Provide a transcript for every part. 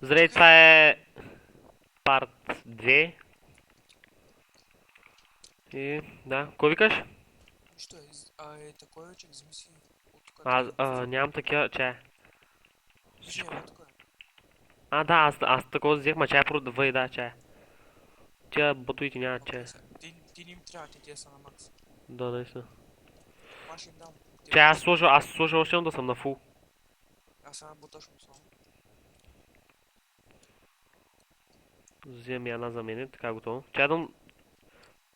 Здравей, това е парт 2. И да, кой викаш? Нищо е, такова вече вземи си от тук Аз такива. нямам такива чай. Виж, Всичко. ела тук. А, да, аз такова взех, ма чай продава и да, чай. Тия батуите нямат чай. Окей, сега. Ти не им трябва, те тия са на макс. Да, наистина. Ама ще им дам. Те Чай, вече са. аз сложа още едно да съм на фул. Аз сега буташ му само. Вземам я една за мене, така готово. Чай да...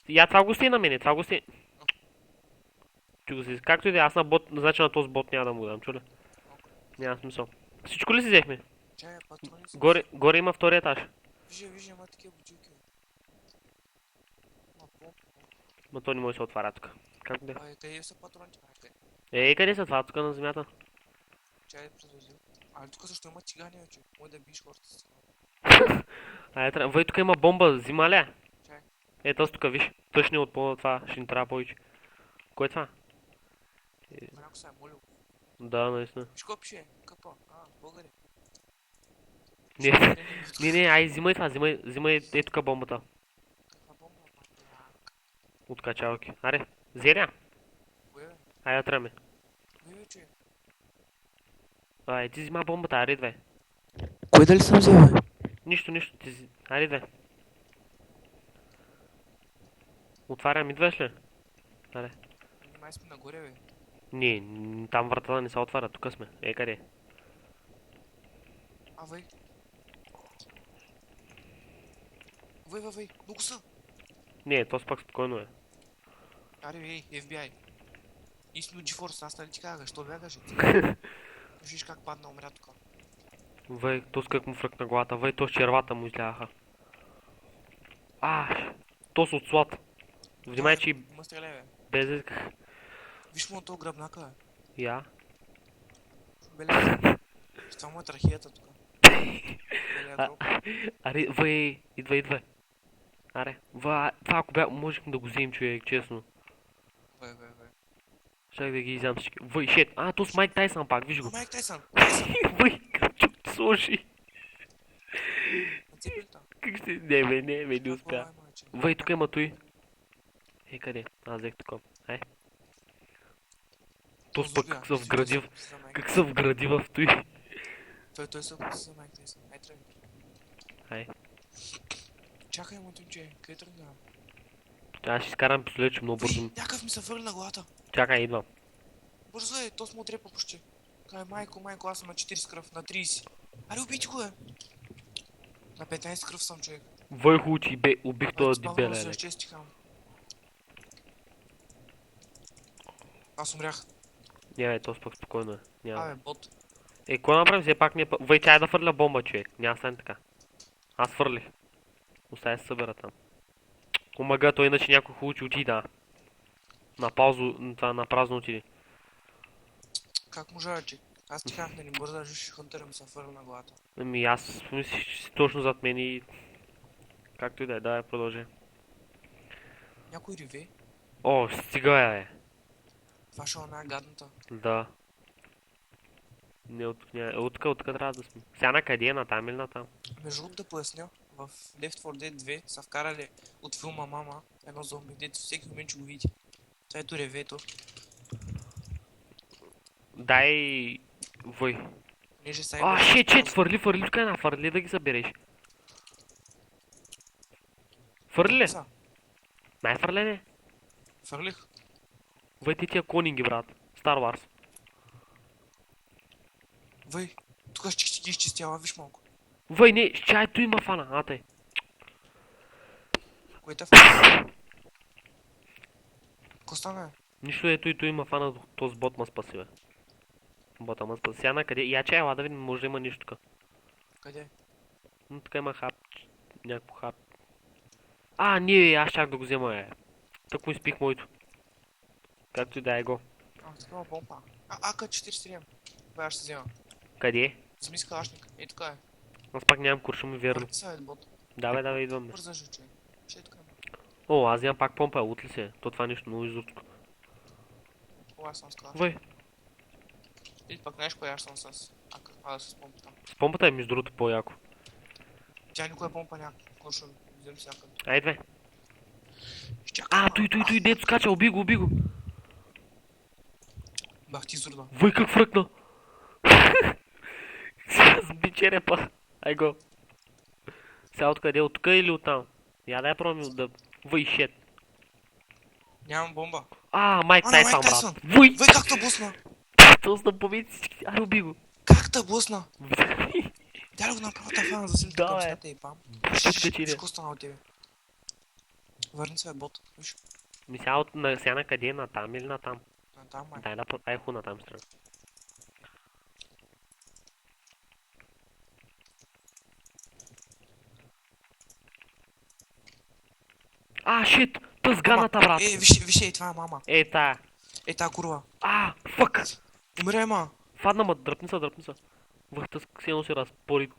Я това го сти на мене, това го сти. Чу го си, както и да е, аз на бот, значи на този бот няма да му дам, чули? Окей. Няма смисъл. Всичко ли си взехме? Чай, патрони съм си. Горе има втори етаж. Виж, има такива бутилки. Ма помпа. Ма то не може да се отваря тук. Как да е? Къде са патроните? Къде? Ей, къде са това? Тук на земята. Чай, предвези. Тук също има цигани, вече. Може да биеш хората с цигани. Вай, тук има бомба, взима ли? Чай. Ето тук, виж. Тъчни от това, ще ни трябва повече. Кое е това? Малко се е молил. Да, наистина. Виж какво пише? Къпа. Българи. Не, не, ай, взимай това, взимай тук бомбата. Каква бомба, пак? От качалки. Аре, зеря. Кое бе? Айде да тръгаме. Кое вече? Ай, ти взима бомбата, аре, две. Кое дали съм взел, бе? Нищо, аре, две. Отварям, идваш ли? Аре. Май сме нагоре, бе. Не, там вратата не се отваря, тук сме. Ей, къде? Вай. Вай. Много са. Не, то пак спокойно е. Аре, FBI. Истинно GeForce, аз нали ти казах, що бягаш? Виж как падна, умря тук. Вай, то с как му фръкна главата, вай, то с червата му изляха. То с отслад. Внимай, че и Ма стреляй, бе. без език. Виж му на този гръбнака, бе. Я. Беляза. Това му е трахеята тук. Белия гроб. Аре, вай, идва. Аре, това ако можехме да го вземем, човек, честно. Вай. Чак да ги изям всички. Вай, шет, то с Майк Тайсън пак, виж го. Майк Тайсън. Вай, чук ти сложи. Нацепи ли там? Как ще... Не, не успя. Вай, тук има той. Къде? Аз взех тук. Ай. То пък как се вгради в той. Той се описа за Майк Тайсън. Ай, тръгни. Ай. Чакай, мотинче, къде тръгна? Аз ще изкарам пистолет, че много бързо. Някакъв ми се върли на главата. Чакай, идвам. Бързо е, то му отрепа почти. Кай, майко, аз съм на 40 кръв, на 30. Аре, убийте го, бе. На 15 кръв съм, човек. Вой хучи, убих този дебеле. За чести хам. Аз умрях. Не, то пък спокойно е. Няма. Бот. Какво направим? Все пак Вай, чай да фърля бомба, човек. Няма стане така. Аз фърлих. Оставя се събера там. Омага, той иначе някой хубаво отида. На празно отиде. Как можа, че? Аз ти казах да не бързаш, ще хънтъра ми се фърля на главата. Аз мислих, че си точно зад мен и... Както и да е, да, продължи. Някой реве? О, стига е. Това ще е най-гадната. Да. Не, от тук трябва да сме. Сега на къде е? На там или на там? Между другото да поясня, в Left 4 Dead 2 са вкарали от филма Мама едно зомби, дето всеки момент ще го види. Това ето ревето. Дай... Вой. Понеже са Шет, фърли, тук една, фърли да ги събереш. Фърли ли? Най-фърлене? Фърлих. Вай, ти тия конинги, брат. Star Wars. Вай, тук ще ги изчистява, виж малко. Вай, не, чайто има фана, тъй. Кое те фана? Ко стана, бе? Нищо, ето и той има фана, този бот ма спаси, бе. Бота ма спаси. Сега на къде? Я чай, ела да видим, може да има нищо тук. Къде? Тук има хап. Някакво хап. Не, аз чак да го взема, е. Тако изпих моето. Както и да е го. Такава помпа. АК-47. Бе, аз ще взема. Къде? Вземи с калашник. Ей, тук е. Аз пак нямам куршум, верно. Са, бот. Давай, идвам. Бързаш, че. Ще е тук. Аз вземам пак помпа, от ли се? То това нещо много изотко. Аз съм с калашник. Вай. И пак знаеш кое аз съм с АК. А, с помпата. С помпата е между другото по-яко. Тя никога помпа няма. Куршум, взем всякъде. Айде. Чакай, ма. Той, дето скача, уби го. Бах ти зурда. Въй как фръкна. Сби черепа. Ай го. Сега откъде? От тук или оттам? Я да я пробвам да... Въй, шет. Нямам бомба. Майк Ана, Тайсон, Майк Тайсон. брат. Въй! Въй, как те бусна? Тълсна победи всички. Ай, уби го. Как те бусна? Тя ли го направи тафана за силите Да, към бе. стата и пам? Качили. Виж какво стана от тебе. Върни се, бе, бот. Виж. Ми сега на къде? На там или на там? На там, май. Дай да... Ай, ху на там страна. Шит! Тъс ганата, брат. Виж, това е мама. Тая. Тая курва. Фък! Умирай, ма. Фадна ма, дръпни се. Въхта силно си разпори.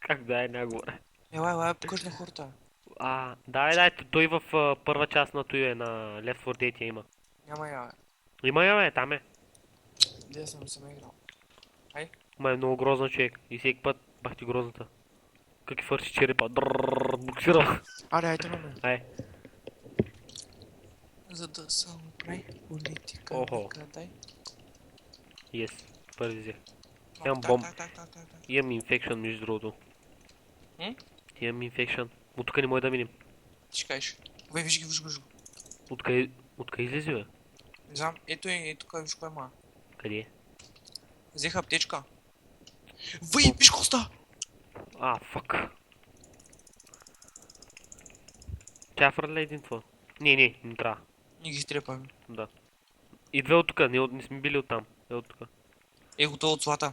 Как да е, няма говоря. Ела, покажи на хората. Дай, той в първа част на той е на Left 4 Dead я има. Няма я, бе. Има я, бе, там е. Де съм играл. Ма е много грозна човек. И всеки път бах ти грозната. Какви фърши черепа. Буксирам. Айде, ме. Ай. За да съм политика. Охо. Дай. Yes. Първи взех. Так. Имам бомб. Имам инфекшън, между другото. Имам инфекшън. От тук не може да минем. Ти ще кажеш. Вей, виж го. Откъде излезе, бе? Не знам, ето тук, виж кой има. Къде? Взех аптечка. Вей, виж какво става? Фак. Тя фърля един твой. Не трябва. Не ги изтрепаме. Да. И две от тук, не сме били оттам. От тук. Готово от злата.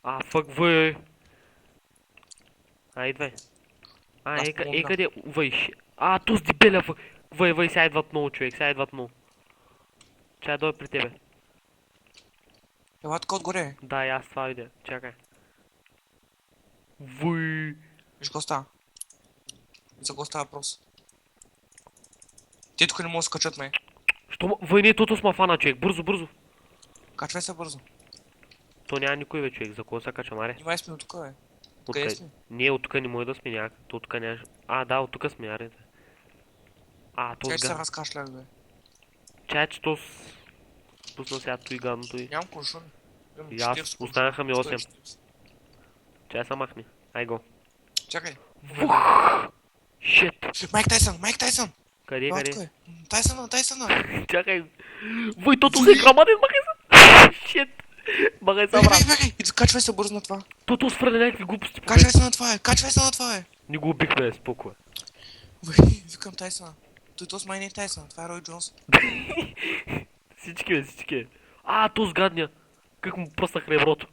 Фак, въй. Идвай. Аз помня. Къде? Въй. Туз дебеля, фак. Въй, сега идват много, човек, сега идват много. Чай дойде при тебе. Ела тук отгоре. Да, и аз това видя. Чакай. Въй. Виж какво става. За какво става въпрос? Те тук не могат да се качат, май. Въй, не, тото сма фана, човек. Бързо. Качвай се бързо. То няма никой, бе, човек. За кого се кача, маре? Нимай сме от тук, бе. Откъде сме? Не, от тук не може да сме някак. То от тук нямаш... Да, от тук сме, аре. Чай, че се разкашлях, бе. Чай, че то пусна сега той гадното и... Нямам куршум. И аз, останаха ми 8. Чай са махни. Ай го. Чакай. Шит. Майк Тайсън! Къде? Тайсъна! Чакай. Въй, тото се грамаден, махай са. Шит. Махай са, брат. Бегай! Качвай се бързо на това. Тото свърля някакви глупости. Качвай се на това, бе. Не го убихме, споко. Викам Тайсъна. Той с май не е Тайсън, това е Рой Джонс. Всички. То сгадня. Как му пръснах реброто.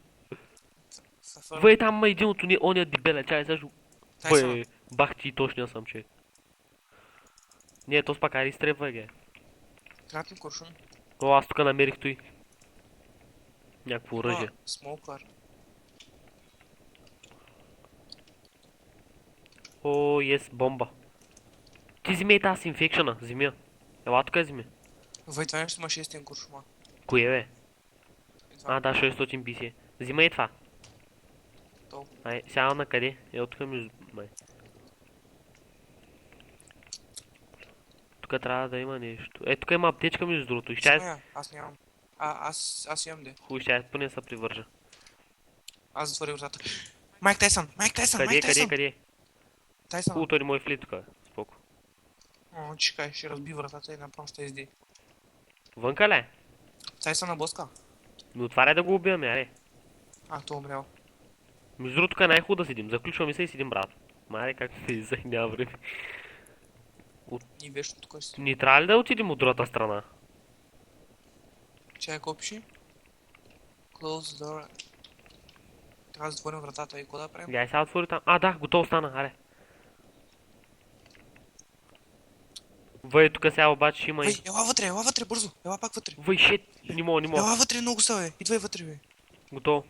Въй, там има един от ония дебеля, чай също. Въй, бах ти точния съм, човек. Не, то пак ари изтребвай, ге. Трябва ми куршум. Аз тук намерих той. Някакво оръжие. Смолкър. Ес, бомба. Ти вземи тази с инфекшена, вземи я. Ела тук вземи. Въй, това нещо има 6 куршума. Кое, бе? Да, 600 BC. Взимай това. Сега на къде? От тук между... Тук трябва да има нещо. Тук има аптечка между другото. Аз нямам. Аз имам де. Хубаво, ще поне се привържа. Аз затворих вратата. Майк Тайсън! Къде? Тайсън! Хубаво, той не може влит тук. Споко. Чекай, ще разби вратата и направо ще изди. Вънка ли? Тайсън на блъска. Но отваряй да го убиваме, аре. То умрял. Между другото, тук е най-хубаво да седим. Заключваме се и седим, брат. Маре, как се иззах, няма време. Ние вечно тук си. Ни трябва ли да отидем от другата страна? Чай, какво пише? Close the door. Трябва да затворим вратата и какво да правим? Дай сега отвори там. Да, готово стана, аре. Въй, тук сега обаче ще има и... Ела вътре, бързо! Ела пак вътре! Въй, шит! Не мога. Ела вътре, много са, бе! Идвай вътре, бе! Готово.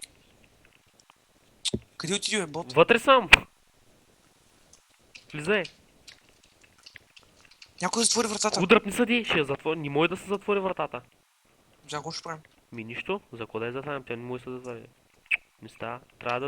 Къде отиди, бе, бот? Вътре съм! Влизай! Някой затвори вратата! Удръпни съди, ще я затвори. Не може да се затвори вратата. За какво ще правим? Нищо, за кога да я затварям, тя не може да се затвори. Не става. Трябва да